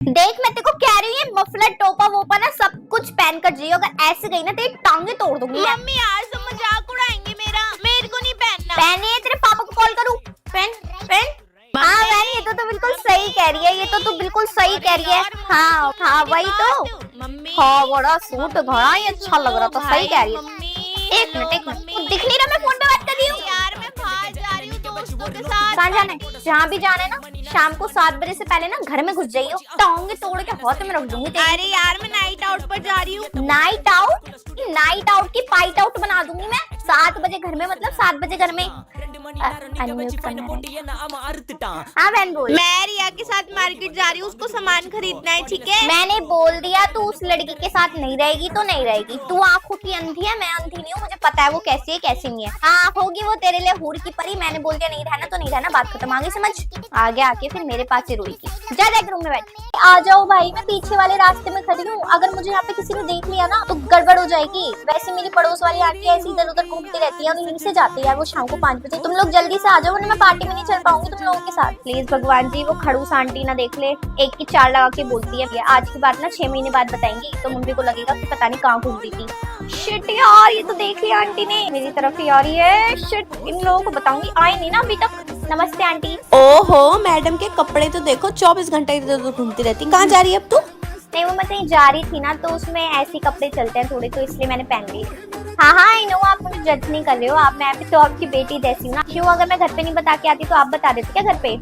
देख मैं तेरे को कह रही हूँ, ये मफलर टोपा वोपा ना सब कुछ पहन कर जाइए। अगर ऐसे गई ना तेरी टांगे तोड़ दूंगी। मम्मी यार सब मजाक उड़ाएंगे मेरा, मेरे को नहीं पहनना। पहने है, तेरे पापा को कॉल करूँ? पहन। हाँ बहन ये तो बिल्कुल सही कह रही है, ये तो तू बिल्कुल सही कह रही है। हाँ हाँ वही तो मम्मी। हाँ बड़ा सूट घड़ा ही अच्छा लग रहा था, सही कह रही है। एक मिनट दिख नहीं रहा, मैं फोन पे बात कर रही हूँ यार। मैं बाहर जा रही हूँ दोस्तों के साथ। कहाँ जाना है? जहाँ भी जाना है ना शाम को 7 बजे से पहले ना घर में घुस जाइए, टांगे तोड़ के हाथ में रख दूंगी तेरी। अरे यार मैं नाइट आउट पर जा रही हूँ। नाइट आउट की पाइट आउट बना दूंगी मैं। 7 बजे घर में मतलब 7 बजे घर में। हाँ बहन बोल। मैं रिया के साथ मार्केट जा रही हूँ, उसको सामान खरीदना है, ठीक है? मैंने बोल दिया तू उस लड़की के साथ नहीं रहेगी तो नहीं रहेगी। तू आंखों की अंधी है, मैं अंधी नहीं हूँ, मुझे पता है वो कैसी है कैसी नहीं है। हाँ होगी वो तेरे लिए हूर की परी। मैंने बोल दिया नहीं रहना तो नहीं रहना, बात खत्म। आगे समझ? आगे आके फिर मेरे पास ही रोएगी। जा जा रूम में बैठ। आ जाओ भाई, मैं पीछे वाले रास्ते में खड़ी हूँ। अगर मुझे यहाँ पे किसी ने देख लिया ना तो गड़बड़ हो जाएगी। वैसे मेरी पड़ोस वाली आंटी ऐसी इधर उधर घूमती रहती है, यहीं से जाती है यार वो शाम को 5 बजे। तुम लोग जल्दी से आ जाओ वरना मैं पार्टी में नहीं चल पाऊंगी तुम लोगों के साथ। प्लीज भगवान जी वो खड़ूस आंटी ना देख ले, एक की 4 लगा के बोलती है। आज की बात ना 6 महीने बाद बताएंगी तो मम्मी को लगेगा कि पता नहीं कहाँ घूम रही थी। शिट यार ये तो देख लिया आंटी ने, मेरी तरफ ही आ रही है। शिट इन लोगों को बताऊंगी, आए नहीं ना अभी तक। नमस्ते आंटी। ओहो मैडम के कपड़े तो देखो, 24 घंटे इधर उधर घूमती रहती। कहाँ जा रही है अब तू? नहीं वो मैं कहीं जा रही थी ना तो उसमें ऐसे कपड़े चलते हैं थोड़े, तो इसलिए मैंने पहन लिए। हाँ आई नो आप मुझे जज नहीं कर रहे हो आप, मैं भी तो आपकी बेटी जैसी हूँ ना। क्यों अगर मैं घर पे नहीं बता के आती तो आप बता देते क्या घर पे?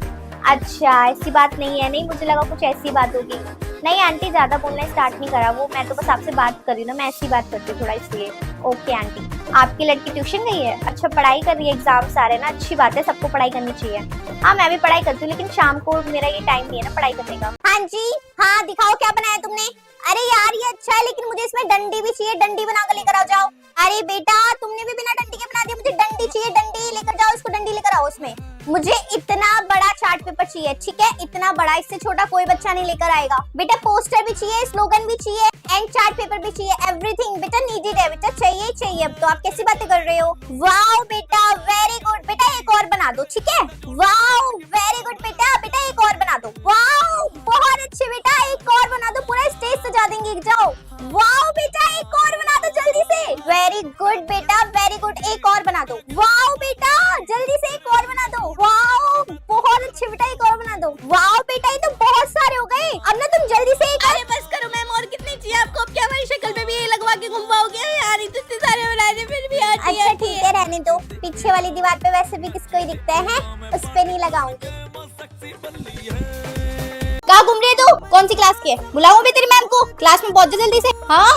अच्छा ऐसी बात नहीं है। नहीं मुझे लगा कुछ ऐसी बात होगी। नहीं आंटी ज्यादा बोलना स्टार्ट नहीं करा वो, मैं तो बस आपसे बात कर रही हूँ ना, मैं ऐसी बात करती हूँ थोड़ा इसलिए। Okay aunty. आपकी लड़की ट्यूशन गई है? अच्छा पढ़ाई कर रही है, एग्जाम्स आ रहे हैं ना, अच्छी बात है, सबको पढ़ाई करनी चाहिए। हाँ मैं भी पढ़ाई करती हूँ लेकिन शाम को मेरा ये टाइम नहीं है ना पढ़ाई करने का। हाँ जी हाँ दिखाओ क्या बनाया तुमने। अरे यार ये अच्छा है लेकिन मुझे इसमें डंडी भी चाहिए, डंडी बना कर लेकर आ जाओ। अरे बेटा तुमने भी बिना डंडी के बना दिया, मुझे डंडी चाहिए, डंडी लेकर जाओ, इसको डंडी लेकर आओ। उसमें मुझे इतना बड़ा चार्ट पेपर चाहिए, ठीक है इतना बड़ा, इससे छोटा कोई बच्चा नहीं लेकर आएगा। बेटा पोस्टर भी चाहिए, स्लोगन भी चाहिए एंड चार्ट पेपर भी चाहिए, एवरीथिंग बेटा नीडेड है बेटा, चाहिए चाहिए। अब तो आप कैसी बातें कर रहे हो? वाओ बेटा वेरी गुड बेटा, एक और बना दो ठीक है। वाओ वेरी गुड बेटा, बेटा एक और बना दो। वाओ बहुत अच्छे बेटा, एक और बना दो, पूरा स्टेज सजा देंगे। जाओ। वाओ बेटा एक और बना दो जल्दी से। वेरी गुड बेटा वेरी गुड, एक और बना दो। वाओ बेटा जल्दी से एक और बना दो। वाओ बहुत अच्छे बेटा, एक और बना दो। वाओ बेटा ये तो बहुत सारे हो गए, अब ना तुम जल्दी से एक। अरे बस करो मैम, और कितनी चाहिए आपको? अब क्या हमारी शक्ल पे भी ये लगवा के घुमाओगे यार? इतने सारे बनाए फिर भी आती है। अच्छा ठीक है रहने दो, पीछे वाली दीवार पे वैसे भी किसको ही दिखता है, उस पे नहीं लगाऊंगी। कहाँ घूम रही है तू? कौन सी क्लास की है? बुलाऊं भी तेरी मैम को? क्लास में पहुंच जा जल्दी से। हाँ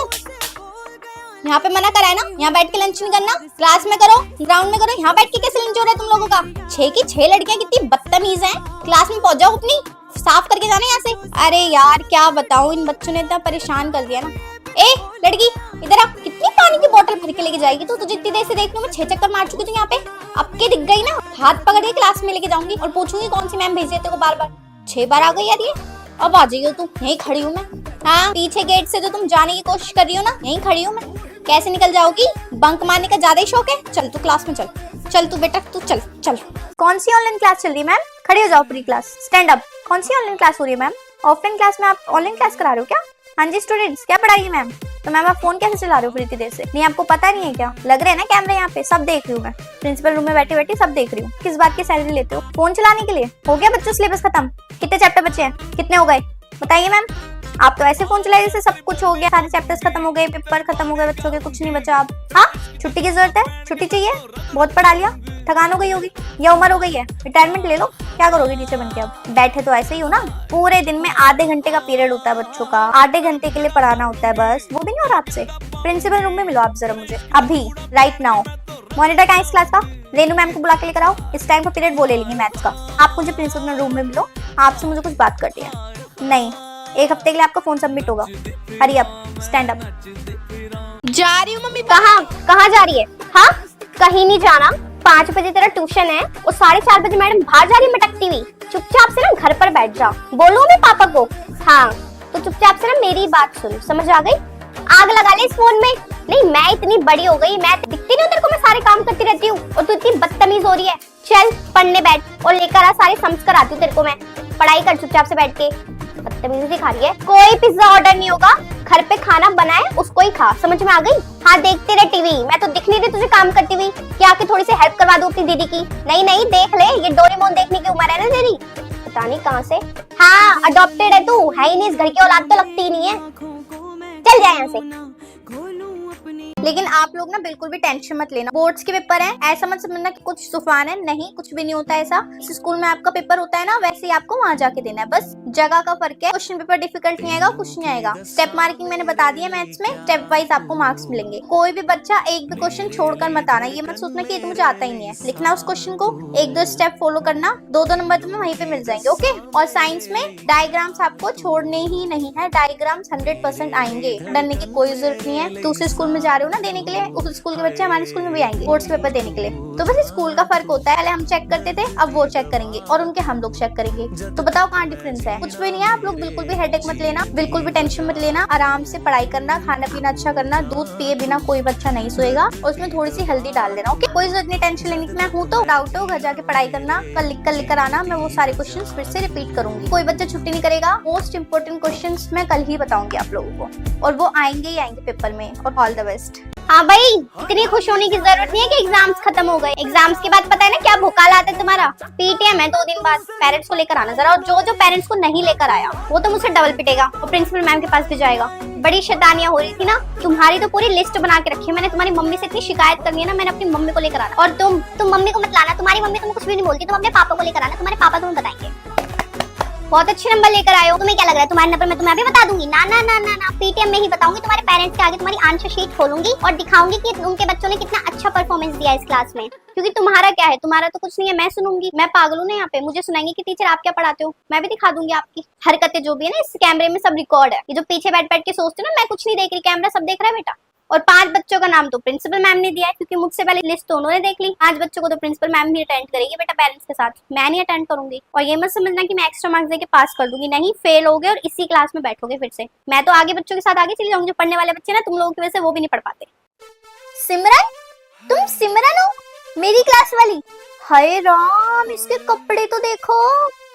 यहाँ पे मना करा है ना, यहाँ बैठ के लंच नहीं करना, क्लास में करो, ग्राउंड में करो। यहाँ बैठ के कैसे लंच हो रहा है तुम लोगों का? 6 की 6 लड़कियां कितनी बदतमीज हैं। क्लास में पहुंच जाओ, अपनी साफ करके जाना यहाँ से। अरे यार क्या बताऊं, इन बच्चों ने इतना परेशान कर दिया ना। ए लड़की इधर आ, कितनी पानी की बोतल भर के लेके जाएगी तू? तुझे इतनी देर से देख लूं मैं 6 चक्कर मार चुकी थी यहाँ पे, अब के दिख गई ना, हाथ पकड़ के क्लास में लेके जाऊंगी और पूछूंगी कौन सी मैम भेजी है तेरे को बार बार। 6 बार आ गई यार ये, अब आ जाइयो तू, यहीं खड़ी हूँ मैं। हाँ पीछे गेट से जो तुम जाने की कोशिश कर रही हो ना, यहीं खड़ी हूँ मैं। कैसे निकल जाओगी? बंक मारने का ज्यादा ही शौक है? चल तू क्लास में चल, चल तू बेटा तू चल चल। कौन सी ऑनलाइन क्लास चल रही है मैम? खड़ी हो जाओ पूरी क्लास, स्टैंड अप। कौन सी ऑनलाइन क्लास हो रही है मैम? ऑफलाइन क्लास में आप ऑनलाइन क्लास करा रहे हो क्या? हाँ जी स्टूडेंट्स क्या पढ़ा रही है मैम? तो मैम आप फोन कैसे चला रहे हो फिर इतनी देर से? नहीं आपको पता नहीं है क्या? लग रहे हैं ना कैमरे यहाँ पे, सब देख रही हूँ मैं, प्रिंसिपल रूम में बैठी बैठी सब देख रही हूँ। किस बात की सैलरी लेते हो? फोन चलाने के लिए? हो गया बच्चों सिलेबस खत्म? कितने चैप्टर बचे हैं? कितने हो गए बताइए मैम? आप तो ऐसे फोन चलाए जैसे सब कुछ हो गया, सारे चैप्टर्स खत्म हो गए, पेपर खत्म हो गए बच्चों के, कुछ नहीं बचा अब। हाँ छुट्टी की जरूरत है? छुट्टी चाहिए? बहुत पढ़ा लिया, थकान हो गई होगी या उम्र हो गई है, रिटायरमेंट ले लो। क्या करोगे टीचर बन के? अब बैठे तो ऐसे ही हो ना, पूरे दिन में आधे घंटे का पीरियड होता है बच्चों का, आधे घंटे के लिए पढ़ाना होता है बस, वो भी नहीं हो रहा आपसे। प्रिंसिपल रूम में मिलो आप जरा मुझे अभी, राइट नाउ। मॉनिटर कहाँ है इस क्लास का? रेनू मैम को बुला के लेकर आओ, इस टाइम का पीरियड वो ले लेंगे मैथ्स का। आप मुझे प्रिंसिपल रूम में मिलो, आपसे मुझे कुछ बात करनी है। नहीं 1 हफ्ते के लिए आपका फोन सबमिट होगा। Hurry up, stand up. जा रही हूँ मम्मी। कहाँ जा रही है? हाँ कहीं नहीं जाना, 5 बजे तेरा ट्यूशन है और 4:30 बजे मैडम बाहर जा रही है मटकती हुई। चुपचाप से ना घर पर बैठ जाओ। बोलूं मैं पापा को? हाँ तो चुपचाप से ना मेरी बात सुन, समझ आ गई? आग लगा ले इस फोन में। नहीं मैं इतनी बड़ी हो गई, मैं दिखती नहीं तेरे को, मैं सारे काम करती रहती हूँ और तू इतनी बदतमीज हो रही है। चल पढ़ने बैठ और लेकर आ सारे सम्स कराती हूँ तेरे को मैं, पढ़ाई कर चुपचाप से बैठ के। तमीज सिखा रही है। कोई पिज्जा ऑर्डर नहीं होगा, घर पे खाना बनाए उसको ही खा, समझ में आ गई? हाँ देखते रहे टीवी, मैं तो दिख नहीं रही तुझे काम करती हुई, क्या आके थोड़ी सी हेल्प करवा दूं अपनी दीदी की? नहीं नहीं देख ले, ये डोरेमोन देखने की उम्र है ना तेरी, पता नहीं कहाँ से। हाँ अडॉप्टेड है तू, है ही नहीं इस घर की औलाद तो लगती ही नहीं है, चल जाए यहाँ से। लेकिन आप लोग ना बिल्कुल भी टेंशन मत लेना, बोर्ड्स के पेपर हैं, ऐसा मत समझना कि कुछ तूफान है, नहीं कुछ भी नहीं होता ऐसा। जिस स्कूल में आपका पेपर होता है ना वैसे ही आपको वहाँ जाके देना है, बस जगह का फर्क है। क्वेश्चन पेपर डिफिकल्ट नहीं आएगा, कुछ नहीं आएगा। स्टेप मार्किंग मैंने बता दिया मैथ्स में, स्टेप वाइज आपको मार्क्स मिलेंगे। कोई भी बच्चा एक भी क्वेश्चन छोड़कर मत आना, ये मत सोचना कि ये तो मुझे आता ही नहीं है। लिखना उस क्वेश्चन को, एक दो स्टेप फॉलो करना, दो नंबर तुम्हें वहीं पे मिल जाएंगे। ओके, और साइंस में डायग्राम्स आपको छोड़ने ही नहीं है, डायग्राम्स 100% आएंगे, डरने की कोई जरूरत नहीं है। दूसरे स्कूल में जा रहे हो ना देने के लिए, उस स्कूल के बच्चे हमारे स्कूल में भी आएंगे बोर्ड्स पेपर देने के लिए। तो बस स्कूल का फर्क होता है, पहले हम चेक करते थे, अब वो चेक करेंगे और उनके हम लोग चेक करेंगे। तो बताओ कहाँ डिफरेंस है? कुछ भी नहीं है। आप लोग बिल्कुल भी हेडेक मत लेना, बिल्कुल भी टेंशन मत लेना, आराम से पढ़ाई करना, खाना पीना अच्छा करना, दूध पिए बिना कोई बच्चा नहीं सोएगा, और उसमें थोड़ी सी हल्दी डाल देना। ओके, कोई जरूरत नहीं टेंशन लेने की। मैं हूँ तो डाउट हो, घर जाके पढ़ाई करना, कल लिख कर लेकर आना, मैं वो सारे क्वेश्चन फिर से रिपीट करूंगी। कोई बच्चा छुट्टी नहीं करेगा, मोस्ट इंपोर्टेंट क्वेश्चन मैं कल ही बताऊंगी आप लोगों को, और वो आएंगे ही आएंगे पेपर में। और ऑल द बेस्ट। हाँ भाई, इतनी खुश होने की जरूरत नहीं है कि एग्जाम्स खत्म हो गए। एग्जाम्स के बाद पता है ना क्या भुकाल आता है तुम्हारा? पीटीएम है 2 दिन बाद, पेरेंट्स को लेकर आना जरा, और जो पेरेंट्स को नहीं लेकर आया वो तो मुझसे डबल पिटेगा और प्रिंसिपल मैम के पास भी जाएगा। बड़ी शैतानियां हो रही थी ना तुम्हारी, तो पूरी लिस्ट बना के रखी है मैंने। तुम्हारी मम्मी से इतनी शिकायत करनी है ना, मैंने अपनी मम्मी को लेकर आना। और तुम मम्मी को मत लाना, तुम्हारी मम्मी तुम्हें कुछ भी नहीं बोलती, तुम अपने पापा को लेकर आना, तुम्हारे पापा तुम्हें बताएंगे। बहुत अच्छे नंबर लेकर आए हो, तुम्हें क्या लग रहा है तुम्हारे नंबर मैं तुम्हें अभी बता दूंगी? ना ना ना ना ना, पीटीएम में ही बताऊंगी। तुम्हारे पेरेंट्स के आगे तुम्हारी आंसर शीट खोलूंगी और दिखाऊंगी कि उनके बच्चों ने कितना अच्छा परफॉर्मेंस दिया इस क्लास में। क्योंकि तुम्हारा क्या है, तुम्हारा तो कुछ नहीं है, मैं सुनूंगी। मैं पागल हूं ना यहाँ पे, मुझे सुनाएंगे कि टीचर आप क्या पढ़ाते हो। मैं भी दिखा दूंगी आपकी हरकतें जो भी है ना, इस कैमरे में सब रिकॉर्ड है। ये जो पीछे बैठ बैठ के सोचते हो ना मैं कुछ नहीं देख रही, कैमरा सब देख रहा है बेटा। और 5 बच्चों का नाम तो प्रिंसिपल मैम ने दिया है, क्योंकि मुझसे पहले लिस्ट तो उन्होंने देख ली। 5 बच्चों को तो प्रिंसिपल मैम ही अटेंड करेगी बेटा पेरेंट्स के साथ, मैं नहीं अटेंड करूंगी। और ये मत समझना कि मैं एक्स्ट्रा मार्क्स देके पास कर दूंगी, नहीं, फेल होगे और इसी क्लास में बैठोगे फिर से। मैं तो आगे बच्चों के साथ आगे चली जाऊंगी, जो पढ़ने वाले बच्चे ना तुम लोगों की वजह से वो भी नहीं पढ़ पाते। सिमरन, तुम सिमरन हो मेरी क्लास वाली? हाय राम, इसके कपड़े तो देखो,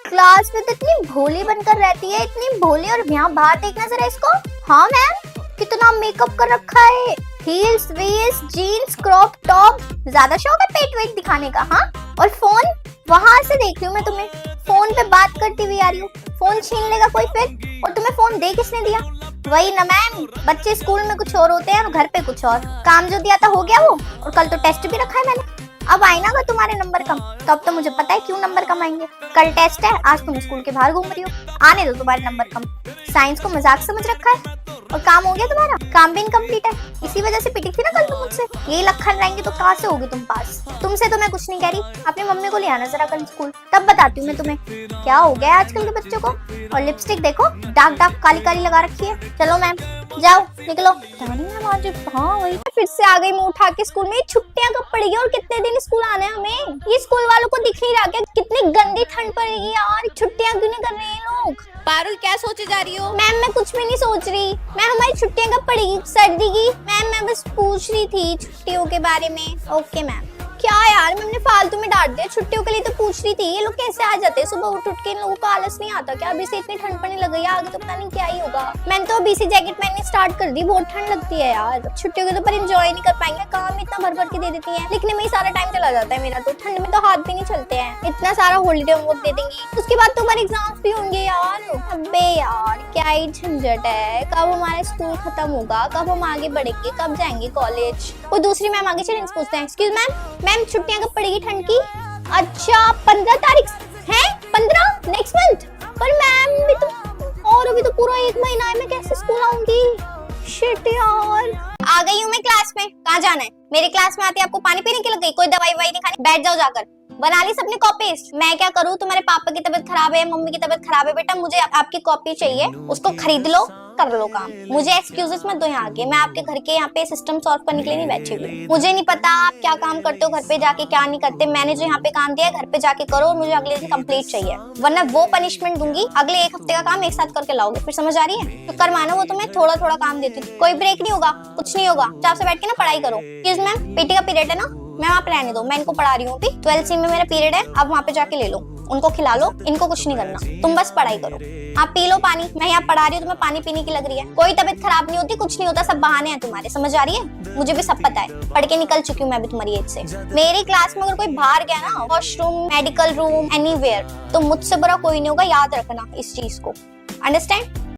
क्लास में तो इतनी भोली बनकर रहती है, इतनी भोली, और यहाँ बाहर देखना जरा इसको। हाँ मैम, कितना मेकअप कर रखा है, heels vest jeans crop top, ज्यादा शौक है पेट वेट दिखाने का? हाँ, और फोन वहां से देख रही हूँ मैं तुम्हें, फोन पे बात करती हुई आ रही हूँ। फोन छीन लेगा कोई फिर? और तुम्हें फोन दे किसने दिया? वही ना मैम, बच्चे स्कूल में कुछ और होते हैं और घर पे कुछ और। काम जो दिया था हो गया वो, और कल तो टेस्ट भी रखा है मैंने। अब आए ना अगर तुम्हारे नंबर कम, तो अब तो मुझे पता है क्यों नंबर कम आएंगे। कल टेस्ट है, आज तुम स्कूल के बाहर घूम रही हो, आने दो तुम्हारे नंबर कम। साइंस को मजाक समझ रखा है, और काम हो गया तुम्हारा, काम भी इनकम्प्लीट है। इसी वजह से पिटी थी ना कल तुम मुझसे। ये लखन रहेंगे तो कहाँ से होगी तुम पास? तुमसे तो मैं कुछ नहीं कह रही, अपनी मम्मी को ले आना जरा कल स्कूल, तब बताती हूँ मैं तुम्हें क्या हो गया आजकल के बच्चों को। और लिपस्टिक देखो, डार्क डार्क काली काली लगा रखी है। चलो मैम जाओ निकलो। हाँ वही फिर से आ गई मुंह उठा के स्कूल में। छुट्टियां कब पड़ेगी और कितने दिन स्कूल आना है हमें? ये स्कूल वालों को दिख नहीं रहा क्या कितनी गंदी ठंड पड़ेगी यार? छुट्टियां क्यों नहीं कर रहे हैं लोग? पारुल क्या सोचे जा रही हो? मैम मैं कुछ भी नहीं सोच रही, मैम हमारी छुट्टियां कब पड़ेगी सर्दी की? मैम मैं बस पूछ रही थी छुट्टियों के बारे में। Okay ma'am. क्या यार मैम ने फालतू में डांट दिया, छुट्टियों के लिए तो पूछ रही थी। ये लोग कैसे आ जाते हैं सुबह उठ के? इन लोगों को आलस नहीं आता क्या? अभी से इतनी ठंड पड़ने लग गई है, आगे तो पता नहीं क्या ही होगा। मैंने तो अभी से जैकेट पहननी स्टार्ट कर दी, बहुत ठंड लगती है यार। छुट्टियों के तो पर एंजॉय नहीं कर पाएंगे, काम इतना भर भर के दे देती है, लिखने में ही सारा टाइम चला जाता है मेरा तो। ठंड में तो हाथ भी नहीं चलते हैं, इतना सारा हॉलीडे होमवर्क दे देंगी, उसके बाद तो हमारे एग्जाम्स भी होंगे यार। अबे यार क्या ही झंझट है, कब हमारा स्कूल खत्म होगा, कब हम आगे बढ़ेंगे, कब जाएंगे कॉलेज? वो दूसरी मैम आगे चलें पूछते हैं। एक्सक्यूज मैम छुट्टियां कब पड़ेगी ठंड की? अच्छा 15 तारीख है, 15 नेक्स्ट मंथ। पर मैम भी तो, और अभी तो पूरा 1 महीना है, मैं कैसे स्कूल आऊंगी? शिट यार। आ गई हूँ मैं क्लास में, कहाँ जाना है? मेरे क्लास में आते आपको पानी पीने की लग गई? कोई दवाई ववाई नहीं खानी, बैठ जाओ जाकर, बना ली सबने कॉपी। मैं क्या करूँ, तुम्हारे पापा की तबीयत खराब है, मम्मी की तबीयत खराब है, बेटा मुझे आपकी कॉपी चाहिए, उसको खरीद लो, कर लो काम। मुझे एक्सक्यूजेस मत दो यहाँ आके, मैं आपके घर के यहाँ पे सिस्टम सॉल्व करने के लिए नहीं बैठी हुई। मुझे नहीं पता आप क्या काम करते हो घर पे जाके, क्या नहीं करते। मैंने जो यहाँ पे काम दिया है घर पे जाके करो, और मुझे अगले दिन कंप्लीट चाहिए, वरना वो पनिशमेंट दूंगी। अगले 1 हफ्ते का काम एक साथ करके लाओगे, फिर समझ आ रही है? तो कर मानो, वो तुम्हें थोड़ा थोड़ा काम देती हूँ, कोई ब्रेक नहीं होगा, कुछ नहीं होगा, चाप से बैठ के ना पढ़ाई करो। प्लीज मैम, पीटी का पीरियड है ना, मैं वहाँ पे रहने दो, मैं इनको पढ़ा रही हूँ अभी। 12th में मेरा पीरियड है, अब वहाँ पे जाके ले लो। उनको खिला लो, इनको कुछ नहीं करना, तुम बस पढ़ाई करो। आप पी लो पानी, मैं यहाँ पढ़ा रही हूँ, तुम्हें पानी पीने की लग रही है। कोई तबीयत खराब नहीं होती, कुछ नहीं होता, सब बहाने हैं तुम्हारे, समझ आ रही है? मुझे भी सब पता है, पढ़ के निकल चुकी हूँ मैं भी तुम्हारी एज से। मेरी क्लास में अगर कोई बाहर गया ना, वॉशरूम, मेडिकल रूम, एनीवेयर, तो मुझसे बुरा कोई नहीं होगा, याद रखना इस चीज को, अंडरस्टैंड?